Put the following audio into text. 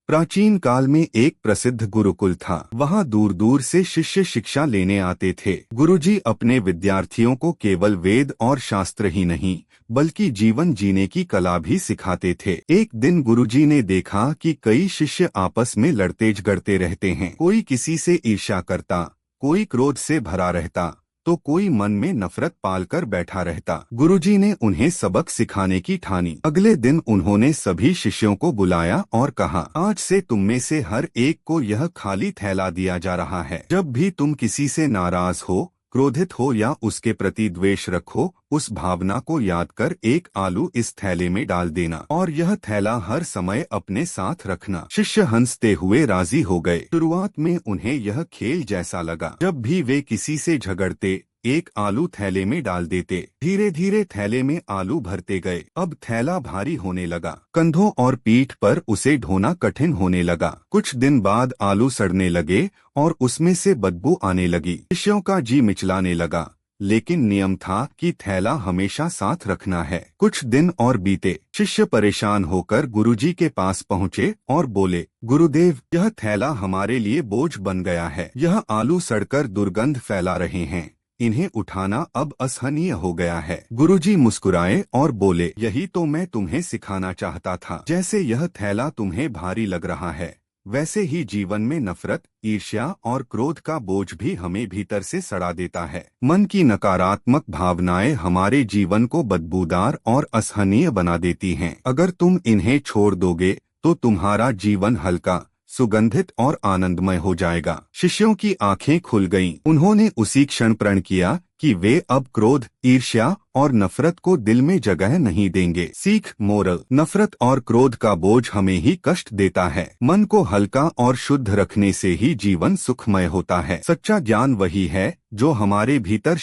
प्राचीन काल में एक प्रसिद्ध गुरुकुल था। वहाँ दूर दूर से शिष्य शिक्षा लेने आते थे। गुरुजी अपने विद्यार्थियों को केवल वेद और शास्त्र ही नहीं बल्कि जीवन जीने की कला भी सिखाते थे। एक दिन गुरुजी ने देखा कि कई शिष्य आपस में लड़ते झगड़ते रहते हैं। कोई किसी से ईर्ष्या करता, कोई क्रोध से भरा रहता, तो कोई मन में नफरत पालकर बैठा रहता। गुरुजी ने उन्हें सबक सिखाने की ठानी। अगले दिन उन्होंने सभी शिष्यों को बुलाया और कहा, आज से तुम में से हर एक को यह खाली थैला दिया जा रहा है। जब भी तुम किसी से नाराज हो, क्रोधित हो या उसके प्रति द्वेष रखो, उस भावना को याद कर एक आलू इस थैले में डाल देना और यह थैला हर समय अपने साथ रखना। शिष्य हंसते हुए राजी हो गए। शुरुआत में उन्हें यह खेल जैसा लगा। जब भी वे किसी से झगड़ते, एक आलू थैले में डाल देते। धीरे धीरे थैले में आलू भरते गए। अब थैला भारी होने लगा। कंधों और पीठ पर उसे ढोना कठिन होने लगा। कुछ दिन बाद आलू सड़ने लगे और उसमें से बदबू आने लगी। शिष्यों का जी मिचलाने लगा, लेकिन नियम था कि थैला हमेशा साथ रखना है। कुछ दिन और बीते। शिष्य परेशान होकर गुरुजी के पास पहुँचे और बोले, गुरुदेव, यह थैला हमारे लिए बोझ बन गया है। यह आलू सड़कर दुर्गंध फैला रहे हैं। इन्हें उठाना अब असहनीय हो गया है। गुरुजी मुस्कुराए और बोले, यही तो मैं तुम्हें सिखाना चाहता था। जैसे यह थैला तुम्हें भारी लग रहा है, वैसे ही जीवन में नफरत, ईर्ष्या और क्रोध का बोझ भी हमें भीतर से सड़ा देता है। मन की नकारात्मक भावनाएं हमारे जीवन को बदबूदार और असहनीय बना देती हैं। अगर तुम इन्हें छोड़ दोगे तो तुम्हारा जीवन हल्का, सुगंधित और आनंदमय हो जाएगा। शिष्यों की आंखें खुल गईं। उन्होंने उसी क्षण प्रण किया कि वे अब क्रोध, ईर्ष्या और नफरत को दिल में जगह नहीं देंगे। सीख, मोरल: नफरत और क्रोध का बोझ हमें ही कष्ट देता है। मन को हल्का और शुद्ध रखने से ही जीवन सुखमय होता है। सच्चा ज्ञान वही है जो हमारे भीतर